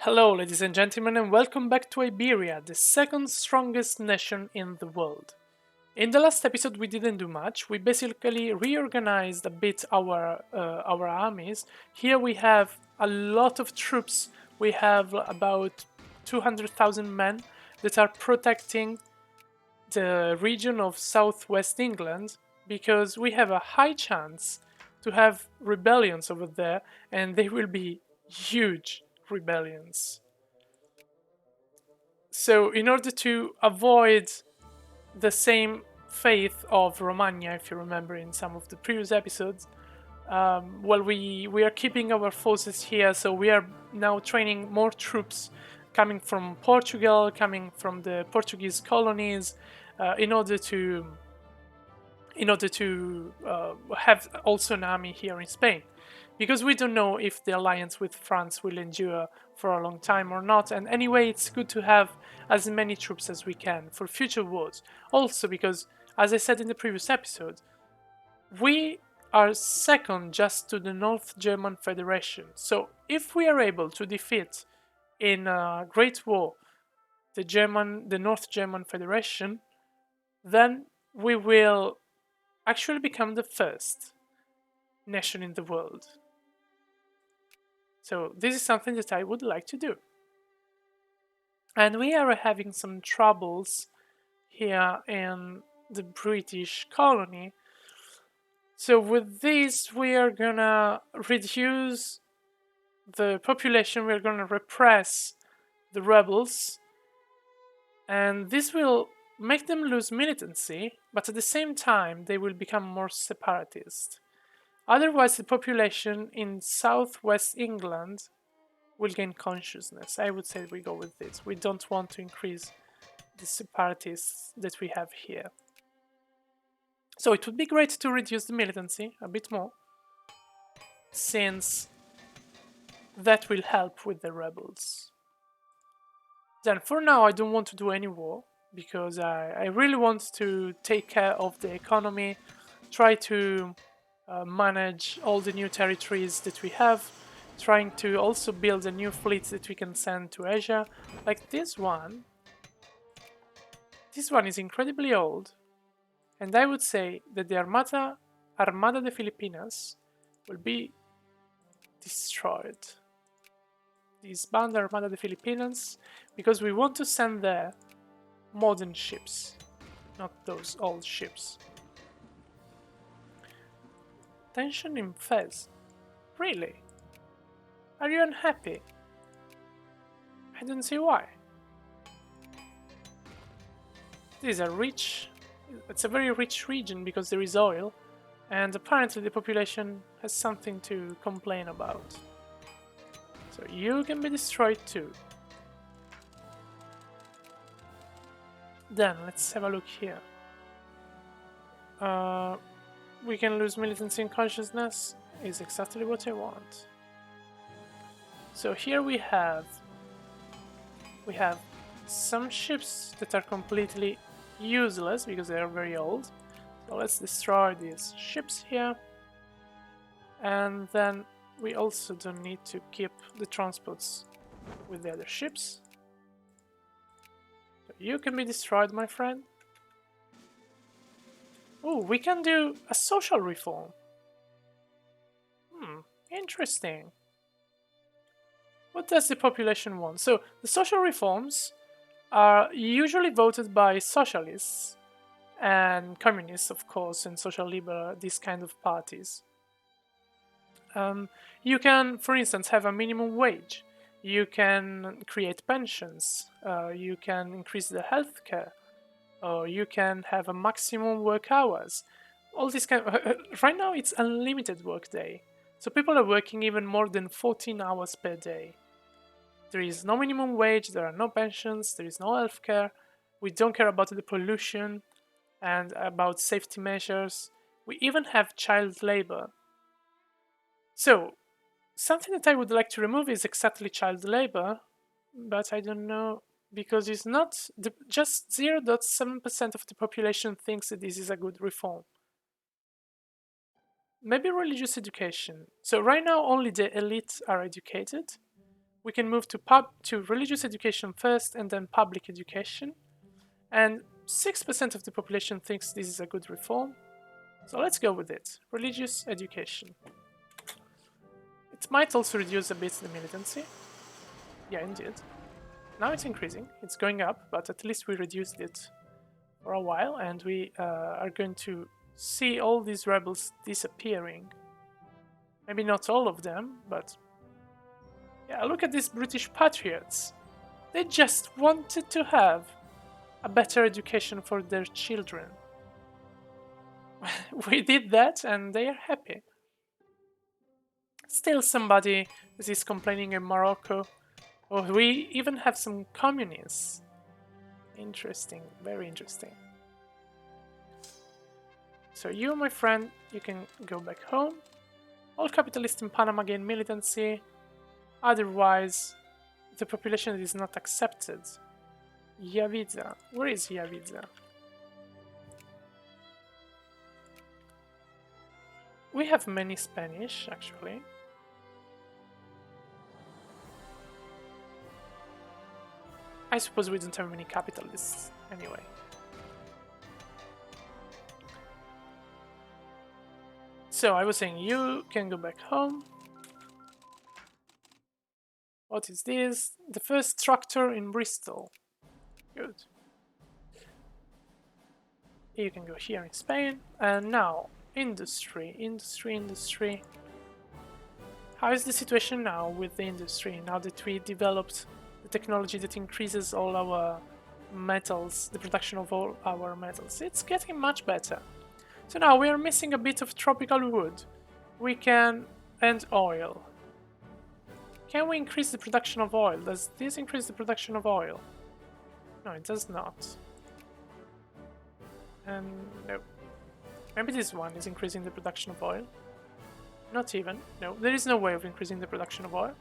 Hello, ladies and gentlemen, and welcome back to Iberia, the second strongest nation in the world. In the last episode, we didn't do much. We basically reorganized a bit our armies. Here we have a lot of troops. We have about 200,000 men that are protecting the region of southwest England because we have a high chance to have rebellions over there, and they will be huge rebellions. So, in order to avoid the same fate of Romagna, if you remember in some of the previous episodes, we are keeping our forces here, so we are now training more troops coming from Portugal, coming from the Portuguese colonies, in order to have also an army here in Spain, because we don't know if the alliance with France will endure for a long time or not. And anyway, it's good to have as many troops as we can for future wars. Also, because as I said in the previous episode, we are second just to the North German Federation. So if we are able to defeat in a Great War the North German Federation, then we will actually become the first nation in the world. So this is something that I would like to do. And we are having some troubles here in the British colony. So with this, we are gonna reduce the population, we're gonna repress the rebels, and this will make them lose militancy, but at the same time, they will become more separatist. Otherwise, the population in southwest England will gain consciousness. I would say we go with this. We don't want to increase the separatists that we have here. So it would be great to reduce the militancy a bit more, since that will help with the rebels. Then for now, I don't want to do any war, because I really want to take care of the economy, try to manage all the new territories that we have, trying to also build a new fleet that we can send to Asia. Like this one. This one is incredibly old, and I would say that the Armada de Filipinas will be destroyed. This band Armada de Filipinas, because we want to send there modern ships, not those old ships. Tension in Fez. Really? Are you unhappy? I don't see why. It's a very rich region because there is oil, and apparently the population has something to complain about. So you can be destroyed too. Then let's have a look here. We can lose militancy and consciousness, is exactly what I want. So here we have some ships that are completely useless because they are very old. So let's destroy these ships here. And then we also don't need to keep the transports with the other ships. So you can be destroyed, my friend. Oh, we can do a social reform. Interesting. What does the population want? So the social reforms are usually voted by socialists and communists, of course, and social liberal, these kind of parties. You can, for instance, have a minimum wage. You can create pensions. You can increase the healthcare. Or you can have a maximum work hours. All this kind of, right now it's unlimited work day. So people are working even more than 14 hours per day. There is no minimum wage, there are no pensions, there is no healthcare. We don't care about the pollution and about safety measures. We even have child labor. So, something that I would like to remove is exactly child labor, but I don't know, because it's not just 0.7% of the population thinks that this is a good reform. Maybe religious education. So right now only the elite are educated, we can move to religious education first and then public education. And 6% of the population thinks this is a good reform. So let's go with it. Religious education. It might also reduce a bit the militancy. Yeah, indeed. Now it's increasing. It's going up, but at least we reduced it for a while, and we are going to see all these rebels disappearing. Maybe not all of them, but yeah, look at these British patriots. They just wanted to have a better education for their children. We did that, and they are happy. Still somebody is complaining in Morocco. Oh, we even have some communists. Interesting, very interesting. So you, my friend, you can go back home. All capitalists in Panama gain militancy. Otherwise, the population is not accepted. Yavidza. Where is Yavidza? We have many Spanish, actually. I suppose we don't have many capitalists, anyway. So I was saying you can go back home. What is this? The first tractor in Bristol. Good. You can go here in Spain. And now, industry. How is the situation now with the industry, now that we developed the technology that increases all our metals, the production of all our metals? It's getting much better. So now we are missing a bit of tropical wood. And oil. Can we increase the production of oil? Does this increase the production of oil? No, it does not. And no. Maybe this one is increasing the production of oil. Not even. No, there is no way of increasing the production of oil.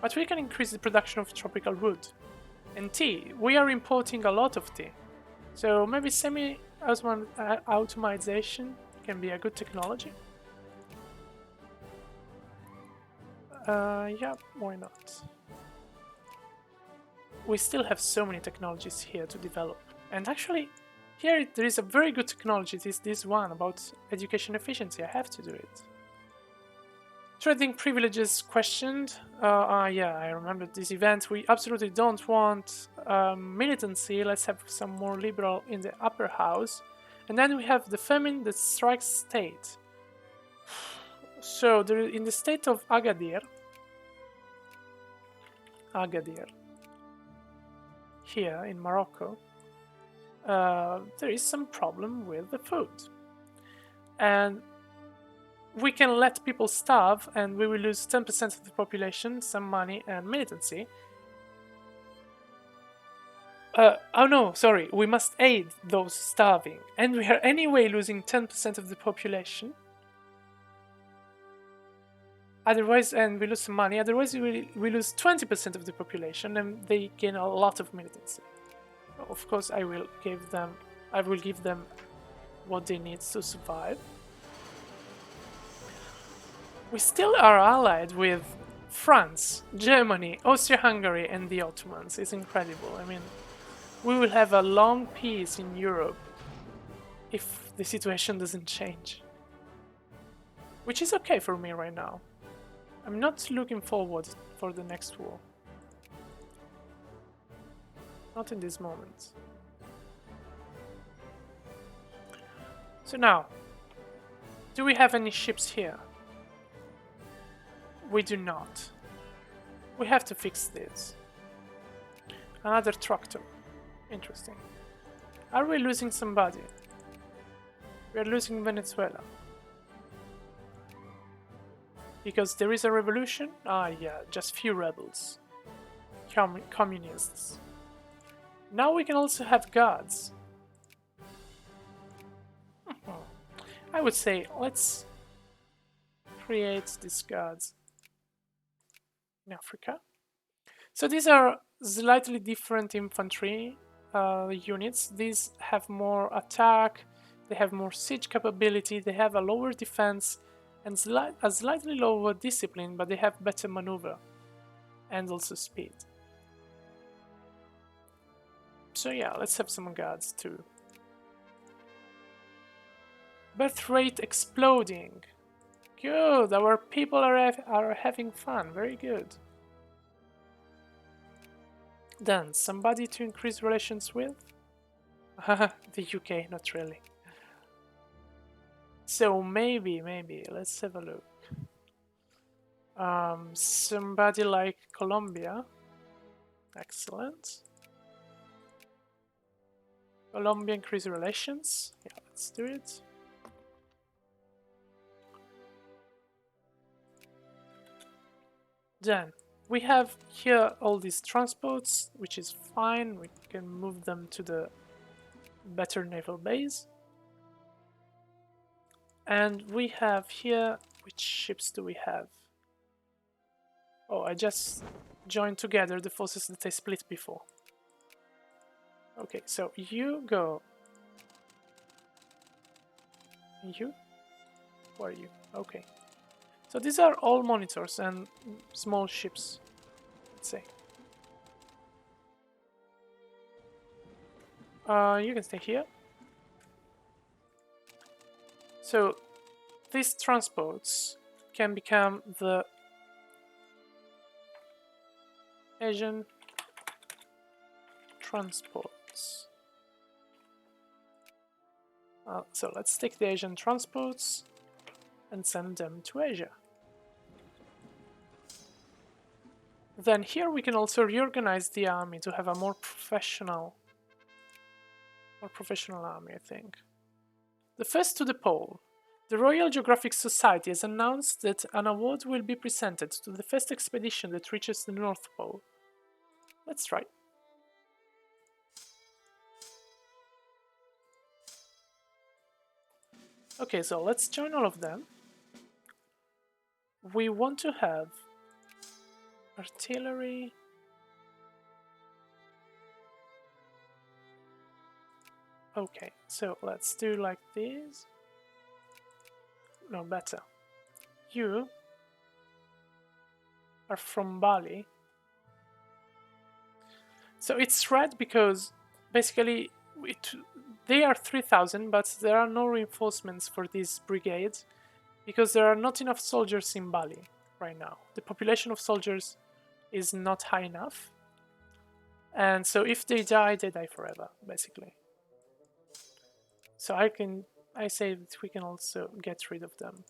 But we can increase the production of tropical wood. And tea. We are importing a lot of tea. So maybe semi-automation can be a good technology. Yeah, why not? We still have so many technologies here to develop. And actually, here there is a very good technology. It is this one about education efficiency. I have to do it. Trading privileges questioned. Yeah, I remember this event. We absolutely don't want militancy. Let's have some more liberal in the upper house. And then we have the famine that strikes state. So in the state of Agadir, here in Morocco, there is some problem with the food. And we can let people starve and we will lose 10% of the population, some money and militancy. Oh no, sorry, we must aid those starving. And we are anyway losing 10% of the population. Otherwise, and we lose some money, otherwise we lose 20% of the population and they gain a lot of militancy. Of course, I will give them what they need to survive. We still are allied with France, Germany, Austria-Hungary and the Ottomans. It's incredible. I mean, we will have a long peace in Europe if the situation doesn't change. Which is okay for me right now. I'm not looking forward for the next war. Not in this moment. So now, do we have any ships here? We do not. We have to fix this. Another tractor. Interesting. Are we losing somebody? We are losing Venezuela. Because there is a revolution? Ah, yeah, just few rebels. Communists. Now we can also have gods. I would say, let's create these gods in Africa. So these are slightly different infantry units. These have more attack, they have more siege capability, they have a lower defense, and a slightly lower discipline, but they have better maneuver. and also speed. So yeah, let's have some guards too. Birth rate exploding. Good, our people are having fun. Very good. Then, somebody to increase relations with? The UK, not really. So maybe, let's have a look. Somebody like Colombia. Excellent. Colombia increase relations. Yeah, let's do it. Then we have here all these transports, which is fine. We can move them to the better naval base. And we have here, which ships do we have? Oh, I just joined together the forces that I split before. Okay, so you go. You? Who are you? Okay. So these are all monitors and small ships, let's say. You can stay here. So these transports can become the Asian transports. So let's take the Asian transports and send them to Asia. Then here we can also reorganize the army to have a more professional army, I think. The first to the pole. The Royal Geographic Society has announced that an award will be presented to the first expedition that reaches the North Pole. Let's try. Okay, so let's join all of them. We want to have artillery. Okay, so let's do like this. No, better. You are from Bali. So it's red because basically they are 3,000, but there are no reinforcements for these brigades because there are not enough soldiers in Bali right now. The population of soldiers is not high enough. And so if they die forever, basically. So I say that we can also get rid of them.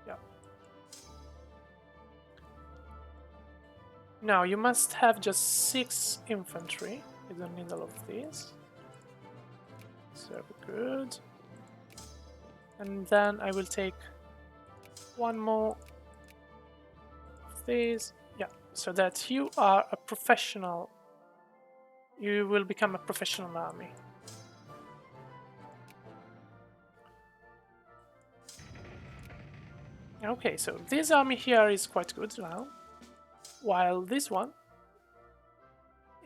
Yeah. Now you must have just 6 infantry. You don't need all of these. So good. And then I will take one more of these. Yeah, so that you are a professional. You will become a professional army. Okay, so this army here is quite good now, while this one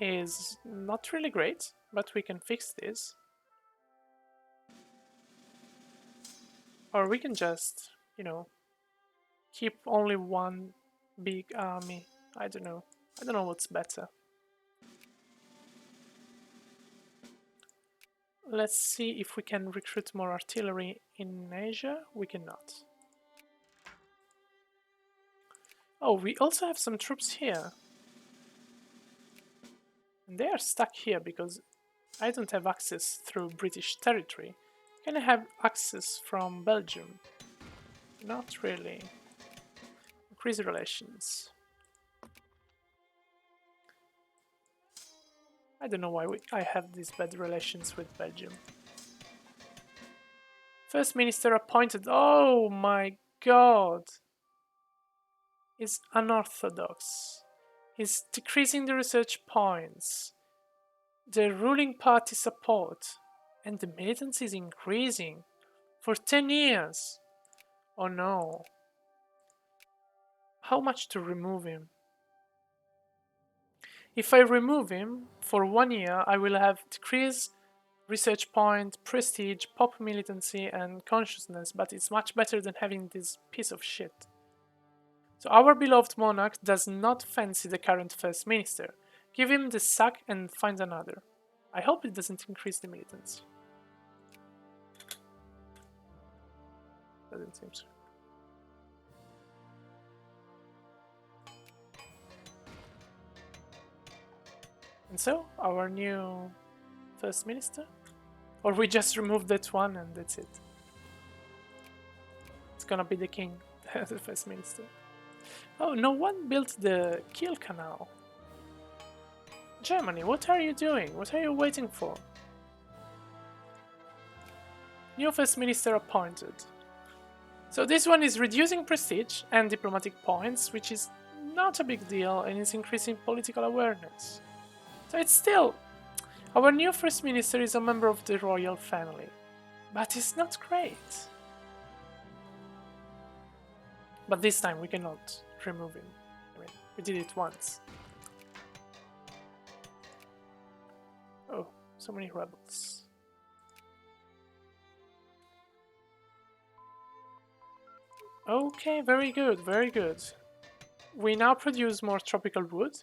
is not really great, but we can fix this. Or we can just, keep only one big army. I don't know what's better. Let's see if we can recruit more artillery in Asia. We cannot. Oh, we also have some troops here. And they are stuck here because I don't have access through British territory. Can I have access from Belgium? Not really. Increase relations. I don't know why I have these bad relations with Belgium. First Minister appointed. Oh my god! Is unorthodox. He's decreasing the research points. The ruling party support. And the militancy is increasing. For 10 years. Oh no. How much to remove him? If I remove him for 1 year, I will have decreased research point, prestige, pop militancy, and consciousness, but it's much better than having this piece of shit. So our beloved monarch does not fancy the current first minister. Give him the sack and find another. I hope it doesn't increase the militancy. Doesn't seem so. And so, our new first minister? Or we just remove that one and that's it? It's gonna be the king, the first minister. Oh, no one built the Kiel Canal. Germany, what are you doing? What are you waiting for? New first minister appointed. So this one is reducing prestige and diplomatic points, which is not a big deal, and is increasing political awareness. So it's still... Our new first minister is a member of the royal family, but it's not great. But this time we cannot remove him. I mean, we did it once. Oh, so many rebels. Okay, very good, very good. We now produce more tropical wood.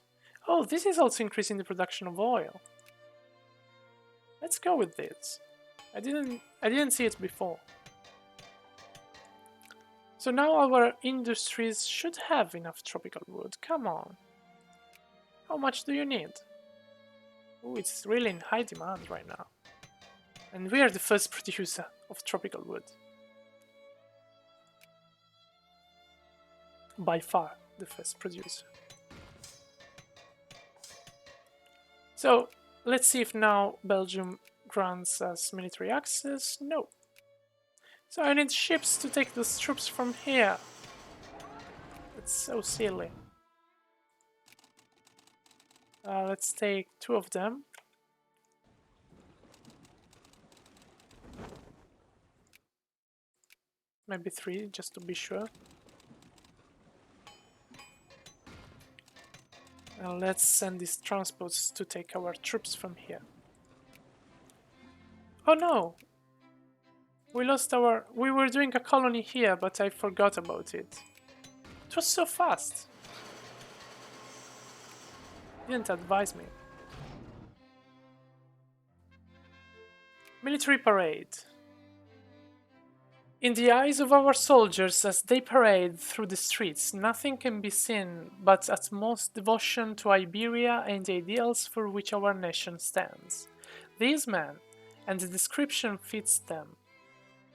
Oh, this is also increasing the production of oil. Let's go with this. I didn't see it before. So now our industries should have enough tropical wood. Come on. How much do you need? Oh, it's really in high demand right now. And we are the first producer of tropical wood. By far the first producer. So let's see if now Belgium grants us military access. No. So I need ships to take those troops from here. It's so silly. Let's take 2 of them. Maybe 3, just to be sure. And let's send these transports to take our troops from here. Oh no! We lost our... We were doing a colony here, but I forgot about it. It was so fast. Didn't advise me. Military parade. In the eyes of our soldiers as they parade through the streets, nothing can be seen but at most devotion to Iberia and the ideals for which our nation stands. These men, and the description fits them,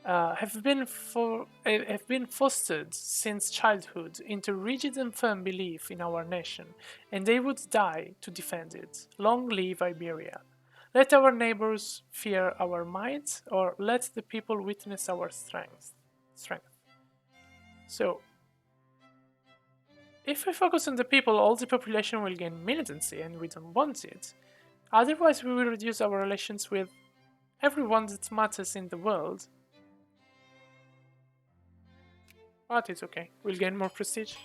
have been fostered since childhood into rigid and firm belief in our nation, and they would die to defend it. Long live Iberia! Let our neighbors fear our might, or let the people witness our strength. So, if we focus on the people, all the population will gain militancy, and we don't want it. Otherwise, we will reduce our relations with everyone that matters in the world. But it's okay, we'll gain more prestige.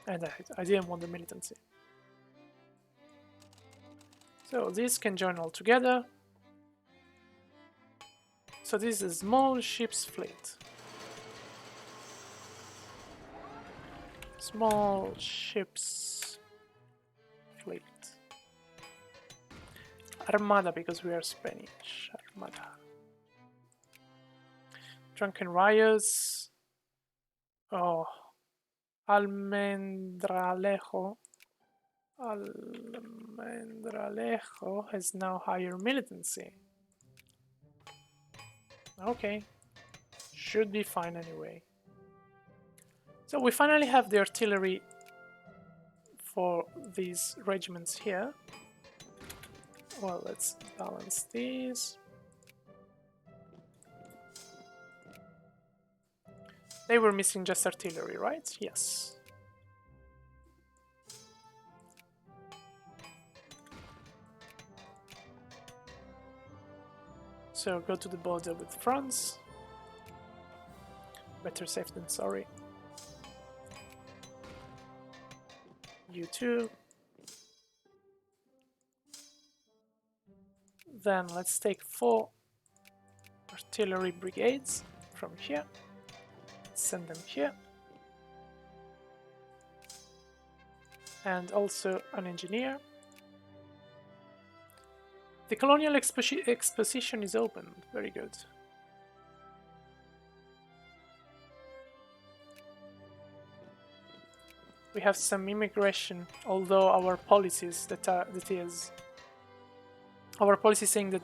And I didn't want the militancy. So these can join all together. So this is a small ships fleet. Small ships fleet. Armada, because we are Spanish. Armada. Drunken riots. Oh. Almendralejo. Almendralejo has now higher militancy. Okay. Should be fine anyway. So we finally have the artillery for these regiments here. Well, let's balance these. They were missing just artillery, right? Yes. So go to the border with France. Better safe than sorry. You too. Then let's take 4 artillery brigades from here. Send them here. and also an engineer. The colonial exposition is open. Very good. We have some immigration, although our policies our policy saying that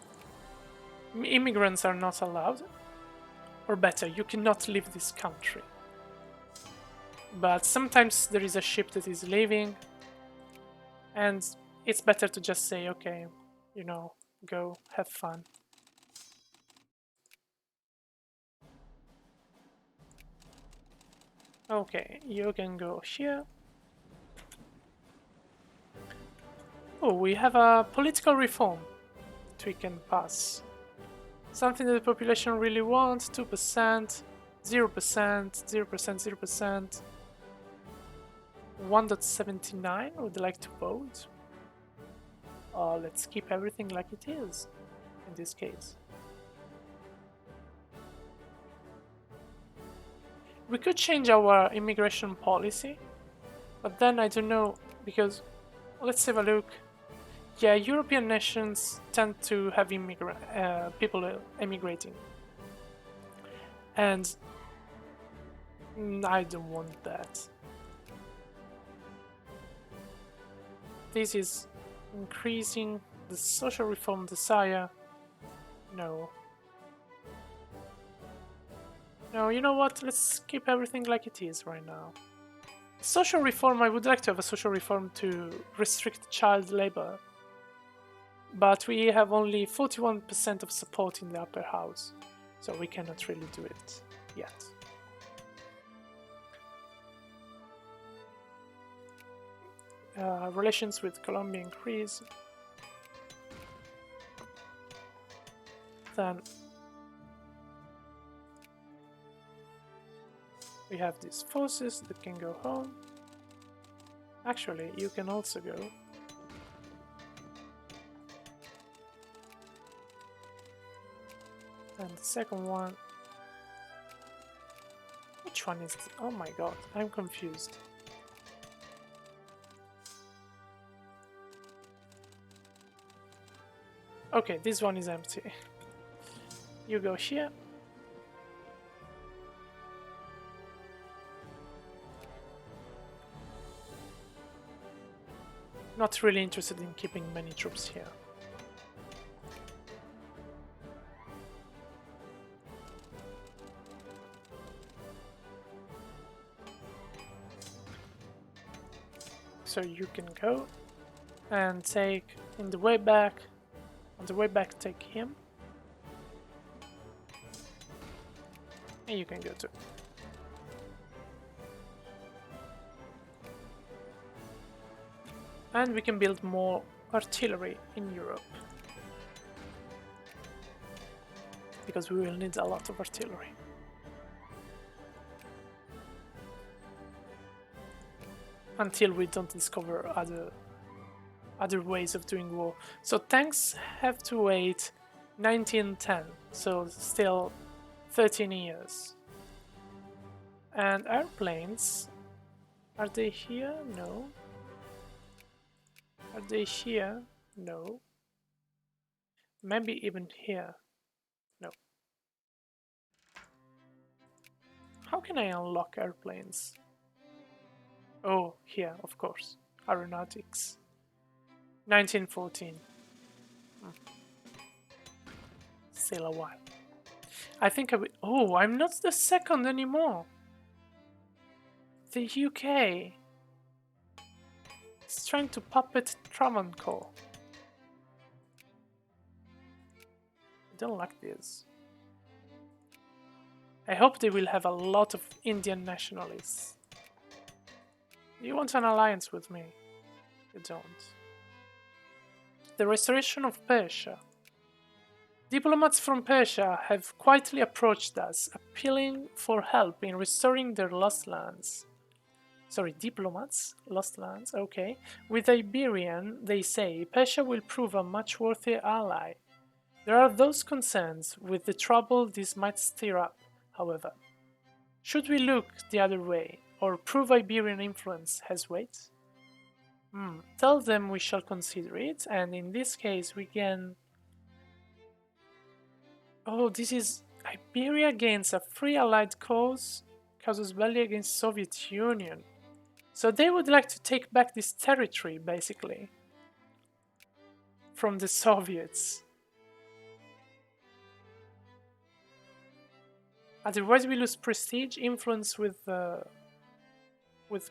immigrants are not allowed, or better, you cannot leave this country. But sometimes there is a ship that is leaving, and it's better to just say, okay, go have fun. Okay, you can go here. Oh, we have a political reform that we can pass. Something that the population really wants, 2%, 0%, 0%, 0%. 1.79 would like to vote. Let's keep everything like it is in this case. We could change our immigration policy, but then I don't know, because let's have a look. Yeah, European nations tend to have people emigrating, and I don't want that. This is increasing the social reform desire. No. No, you know what? Let's keep everything like it is right now. Social reform, I would like to have a social reform to restrict child labor. But we have only 41% of support in the upper house, so we cannot really do it yet. Relations with Colombia increase. Then we have these forces that can go home. Actually, you can also go. And the second one. Which one is? Oh my god, I'm confused. Okay, this one is empty. You go here. Not really interested in keeping many troops here. So you can go and take on the way back, take him. And you can go too. And we can build more artillery in Europe, because we will need a lot of artillery. Until we don't discover other ways of doing war. So tanks have to wait 1910, so still 13 years. And airplanes, are they here? No. Are they here? No. Maybe even here? No. How can I unlock airplanes? Oh, here, of course. Aeronautics. 1914. Still a while. I think I will. Oh, I'm not the second anymore. The UK is trying to puppet Travancore. I don't like this. I hope they will have a lot of Indian nationalists. You want an alliance with me? You don't. The restoration of Persia. Diplomats from Persia have quietly approached us, appealing for help in restoring their lost lands. Sorry, diplomats? Lost lands, okay. With Iberian, they say, Persia will prove a much worthier ally. There are those concerns with the trouble this might stir up, however. Should we look the other way, or prove Iberian influence has weight? Tell them we shall consider it, and in this case we can... Oh, this is Iberia against a free allied cause, casus belli against Soviet Union. So they would like to take back this territory, basically, from the Soviets. Otherwise we lose prestige, influence with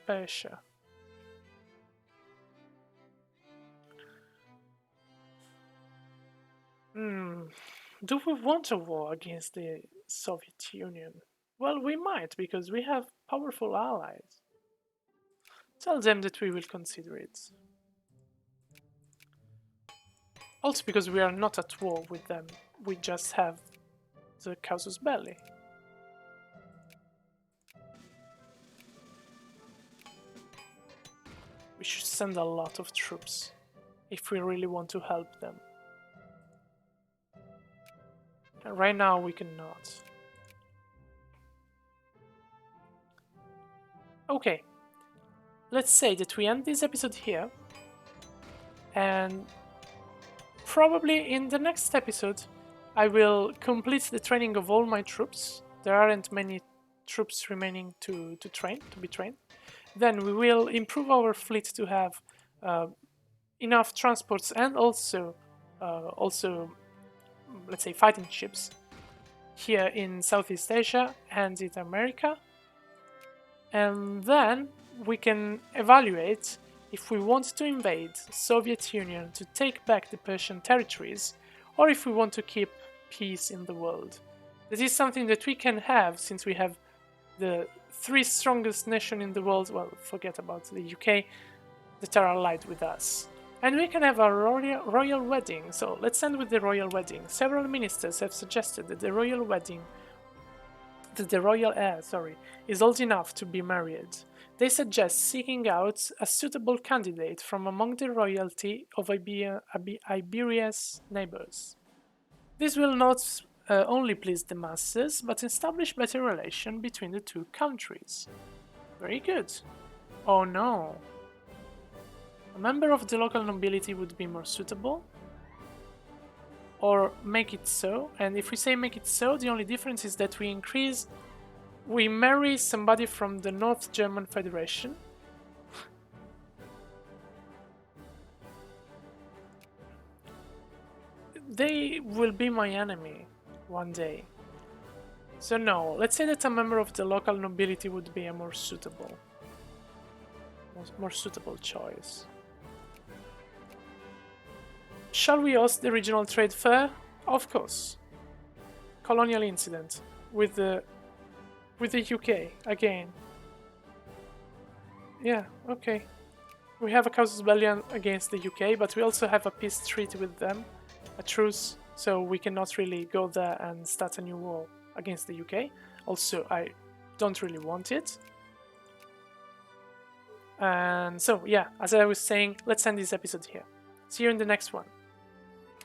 Persia. Do we want a war against the Soviet Union? Well, we might, because we have powerful allies. Tell them that we will consider it. Also because we are not at war with them, we just have the casus belli. We should send a lot of troops if we really want to help them. And right now we cannot. Okay, let's say that we end this episode here, and probably in the next episode I will complete the training of all my troops. There aren't many troops remaining to be trained. Then we will improve our fleet to have enough transports and also let's say fighting ships here in Southeast Asia and in America. And then we can evaluate if we want to invade Soviet Union to take back the Persian territories, or if we want to keep peace in the world. This is something that we can have since we have the 3 strongest nations in the world, well, forget about the UK, that are allied with us. And we can have a royal wedding, so let's end with the royal wedding. Several ministers have suggested that the royal heir, is old enough to be married. They suggest seeking out a suitable candidate from among the royalty of Iberia's neighbors. This will not only please the masses, but establish better relation between the 2 countries. Very good. Oh no. A member of the local nobility would be more suitable? Or make it so, and if we say make it so, the only difference is that we marry somebody from the North German Federation. They will be my enemy one day. So no, let's say that a member of the local nobility would be a more suitable choice. Shall we host the regional trade fair? Of course. Colonial incident with the UK again. Yeah, okay. We have a casus belli against the UK, but we also have a peace treaty with them, a truce, so we cannot really go there and start a new war against the UK. Also, I don't really want it. And so, yeah, as I was saying, let's end this episode here. See you in the next one.